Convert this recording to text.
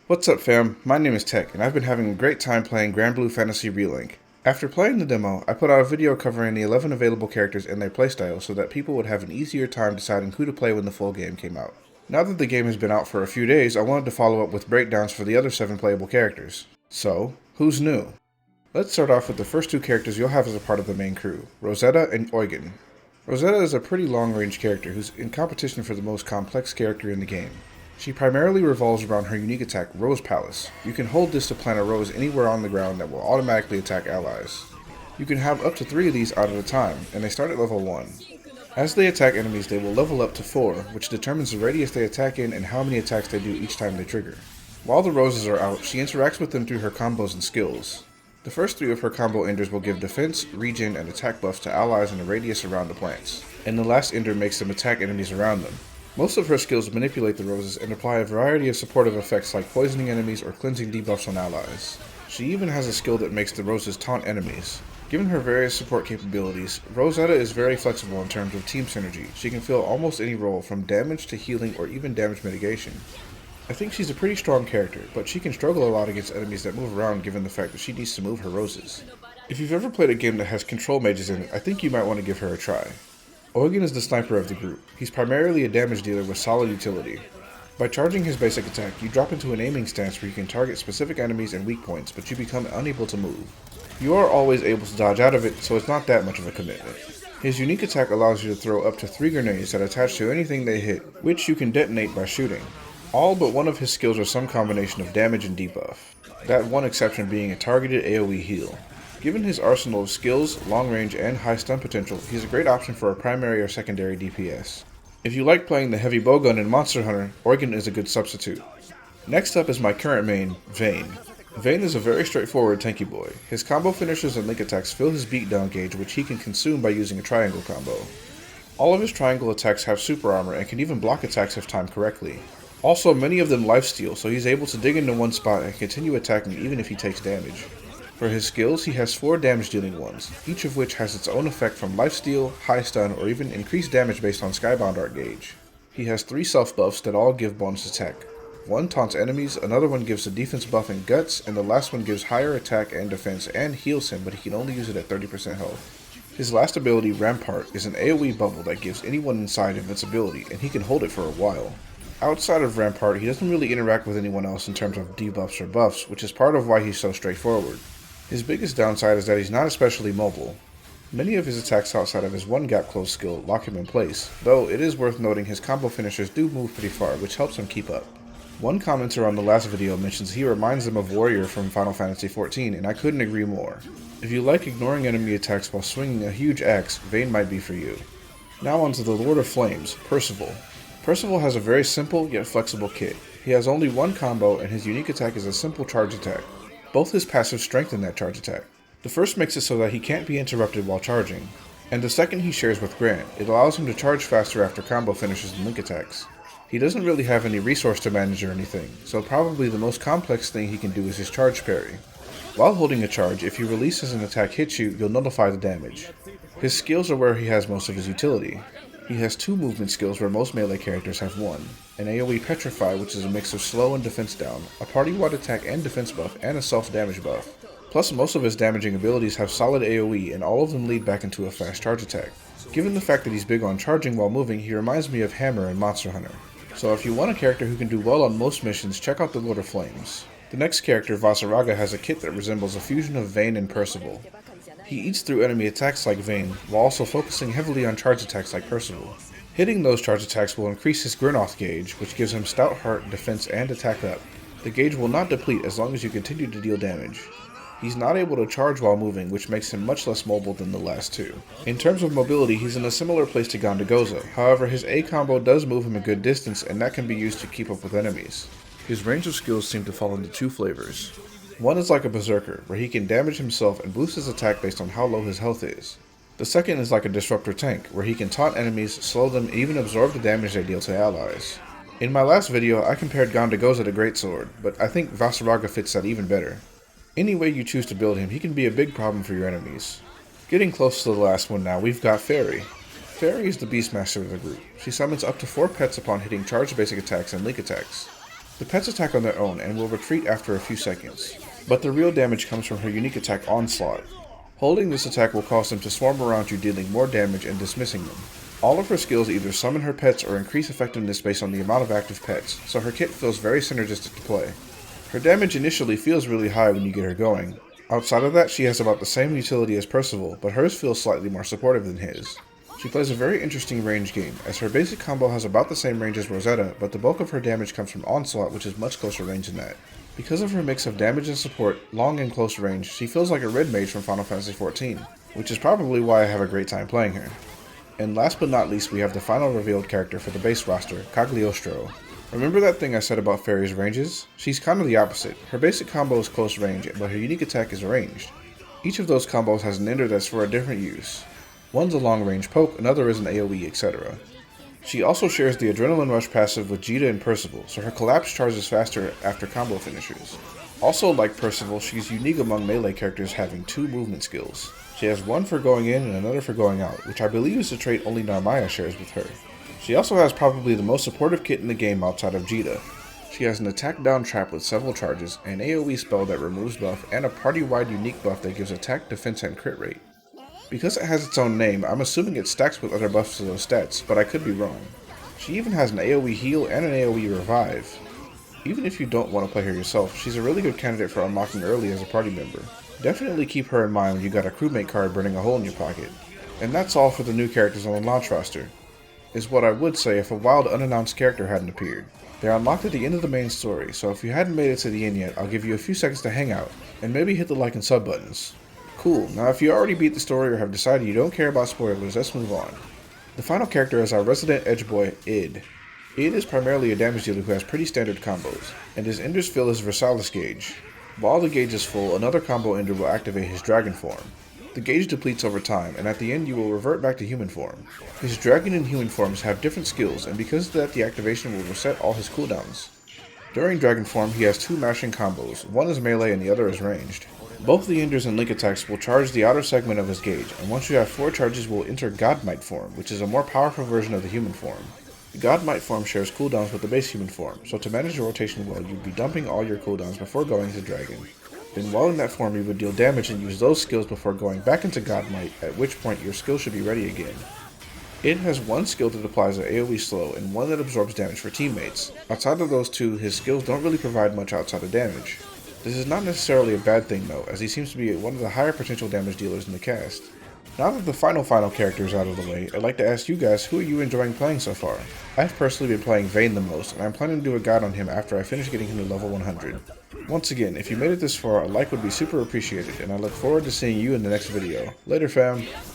What's up fam, my name is Tech, and I've been having a great time playing Granblue Fantasy Relink. After playing the demo, I put out a video covering the 11 available characters and their playstyle so that people would have an easier time deciding who to play when the full game came out. Now that the game has been out for a few days, I wanted to follow up with breakdowns for the other 7 playable characters. So, who's new? Let's start off with the first 2 characters you'll have as a part of the main crew, Rosetta and Eugen. Rosetta is a pretty long-range character who's in competition for the most complex character in the game. She primarily revolves around her unique attack, Rose Palace. You can hold this to plant a rose anywhere on the ground that will automatically attack allies. You can have up to 3 of these out at a time, and they start at level 1. As they attack enemies, they will level up to 4, which determines the radius they attack in and how many attacks they do each time they trigger. While the roses are out, she interacts with them through her combos and skills. The first 3 of her combo enders will give defense, regen, and attack buffs to allies in a radius around the plants, and the last ender makes them attack enemies around them. Most of her skills manipulate the roses and apply a variety of supportive effects like poisoning enemies or cleansing debuffs on allies. She even has a skill that makes the roses taunt enemies. Given her various support capabilities, Rosetta is very flexible in terms of team synergy. She can fill almost any role from damage to healing or even damage mitigation. I think she's a pretty strong character, but she can struggle a lot against enemies that move around given the fact that she needs to move her roses. If you've ever played a game that has control mages in it, I think you might want to give her a try. Eugen is the sniper of the group. He's primarily a damage dealer with solid utility. By charging his basic attack, you drop into an aiming stance where you can target specific enemies and weak points, but you become unable to move. You are always able to dodge out of it, so it's not that much of a commitment. His unique attack allows you to throw up to 3 grenades that attach to anything they hit, which you can detonate by shooting. All but one of his skills are some combination of damage and debuff, that one exception being a targeted AoE heal. Given his arsenal of skills, long range, and high stun potential, he's a great option for a primary or secondary DPS. If you like playing the heavy bowgun in Monster Hunter, Eugen is a good substitute. Next up is my current main, Vane. Vane is a very straightforward tanky boy. His combo finishers and link attacks fill his beatdown gauge, which he can consume by using a triangle combo. All of his triangle attacks have super armor and can even block attacks if timed correctly. Also, many of them lifesteal, so he's able to dig into one spot and continue attacking even if he takes damage. For his skills, he has 4 damage dealing ones, each of which has its own effect from lifesteal, high stun, or even increased damage based on Skybound art gauge. He has 3 self buffs that all give bonus attack. One taunts enemies, another one gives a defense buff and guts, and the last one gives higher attack and defense and heals him, but he can only use it at 30% health. His last ability, Rampart, is an AoE bubble that gives anyone inside invincibility, and he can hold it for a while. Outside of Rampart, he doesn't really interact with anyone else in terms of debuffs or buffs, which is part of why he's so straightforward. His biggest downside is that he's not especially mobile. Many of his attacks outside of his one gap close skill lock him in place, though it is worth noting his combo finishers do move pretty far, which helps him keep up. One commenter on the last video mentions he reminds them of Warrior from Final Fantasy XIV, and I couldn't agree more. If you like ignoring enemy attacks while swinging a huge axe, Vane might be for you. Now onto the Lord of Flames, Percival. Percival has a very simple yet flexible kit. He has only one combo, and his unique attack is a simple charge attack. Both his passives strengthen that charge attack. The first makes it so that he can't be interrupted while charging, and the second he shares with Grant. It allows him to charge faster after combo finishes and link attacks. He doesn't really have any resource to manage or anything, so probably the most complex thing he can do is his charge parry. While holding a charge, if you release as an attack hits you, you'll nullify the damage. His skills are where he has most of his utility. He has 2 movement skills where most melee characters have 1, an AoE Petrify, which is a mix of slow and defense down, a party-wide attack and defense buff, and a self-damage buff. Plus most of his damaging abilities have solid AoE, and all of them lead back into a fast charge attack. Given the fact that he's big on charging while moving, he reminds me of Hammer in Monster Hunter. So if you want a character who can do well on most missions, check out the Lord of Flames. The next character, Vaseraga, has a kit that resembles a fusion of Vane and Percival. He eats through enemy attacks like Vane, while also focusing heavily on charge attacks like Percival. Hitting those charge attacks will increase his Grinoth gauge, which gives him stout heart, defense, and attack up. The gauge will not deplete as long as you continue to deal damage. He's not able to charge while moving, which makes him much less mobile than the last 2. In terms of mobility, he's in a similar place to Granblue. However, his A combo does move him a good distance, and that can be used to keep up with enemies. His range of skills seem to fall into 2 flavors. One is like a berserker, where he can damage himself and boost his attack based on how low his health is. The second is like a disruptor tank, where he can taunt enemies, slow them, and even absorb the damage they deal to allies. In my last video, I compared Granblue to Greatsword, but I think Vaseraga fits that even better. Any way you choose to build him, he can be a big problem for your enemies. Getting close to the last one now, we've got Ferry. Ferry is the Beastmaster of the group. She summons up to 4 pets upon hitting charged basic attacks and link attacks. The pets attack on their own and will retreat after a few seconds, but the real damage comes from her unique attack Onslaught. Holding this attack will cause them to swarm around you, dealing more damage and dismissing them. All of her skills either summon her pets or increase effectiveness based on the amount of active pets, so her kit feels very synergistic to play. Her damage initially feels really high when you get her going. Outside of that, she has about the same utility as Percival, but hers feels slightly more supportive than his. She plays a very interesting range game, as her basic combo has about the same range as Rosetta, but the bulk of her damage comes from Onslaught, which is much closer range than that. Because of her mix of damage and support, long and close range, she feels like a red mage from Final Fantasy XIV, which is probably why I have a great time playing her. And last but not least, we have the final revealed character for the base roster, Cagliostro. Remember that thing I said about Ferry's ranges? She's kind of the opposite. Her basic combo is close range, but her unique attack is ranged. Each of those combos has an ender that's for a different use. One's a long range poke, another is an AoE, etc. She also shares the Adrenaline Rush passive with Jita and Percival, so her collapse charges faster after combo finishers. Also, like Percival, she's unique among melee characters having 2 movement skills. She has one for going in and another for going out, which I believe is a trait only Narmaya shares with her. She also has probably the most supportive kit in the game outside of Jita. She has an attack down trap with several charges, an AoE spell that removes buff, and a party-wide unique buff that gives attack, defense, and crit rate. Because it has its own name, I'm assuming it stacks with other buffs to those stats, but I could be wrong. She even has an AoE heal and an AoE revive. Even if you don't want to play her yourself, she's a really good candidate for unlocking early as a party member. Definitely keep her in mind when you got a crewmate card burning a hole in your pocket. And that's all for the new characters on the launch roster. Is what I would say if a wild unannounced character hadn't appeared. They're unlocked at the end of the main story, so if you hadn't made it to the end yet, I'll give you a few seconds to hang out, and maybe hit the like and sub buttons. Cool, now if you already beat the story or have decided you don't care about spoilers, let's move on. The final character is our resident edge boy, Id. Id is primarily a damage dealer who has pretty standard combos, and his enders fill his Versailles gauge. While the gauge is full, another combo ender will activate his dragon form. The gauge depletes over time, and at the end you will revert back to human form. His dragon and human forms have different skills, and because of that the activation will reset all his cooldowns. During dragon form he has 2 mashing combos, one is melee and the other is ranged. Both the enders and link attacks will charge the outer segment of his gauge, and once you have 4 charges will enter Godmight form, which is a more powerful version of the human form. The Godmight form shares cooldowns with the base human form, so to manage the rotation well you'd be dumping all your cooldowns before going to dragon. Then while in that form you would deal damage and use those skills before going back into Godmight, at which point your skill should be ready again. It has one skill that applies an AoE slow and one that absorbs damage for teammates. Outside of those 2, his skills don't really provide much outside of damage. This is not necessarily a bad thing though, as he seems to be one of the higher potential damage dealers in the cast. Now that the final character is out of the way, I'd like to ask you guys, who are you enjoying playing so far? I've personally been playing Vane the most, and I'm planning to do a guide on him after I finish getting him to level 100. Once again, if you made it this far, a like would be super appreciated, and I look forward to seeing you in the next video. Later fam!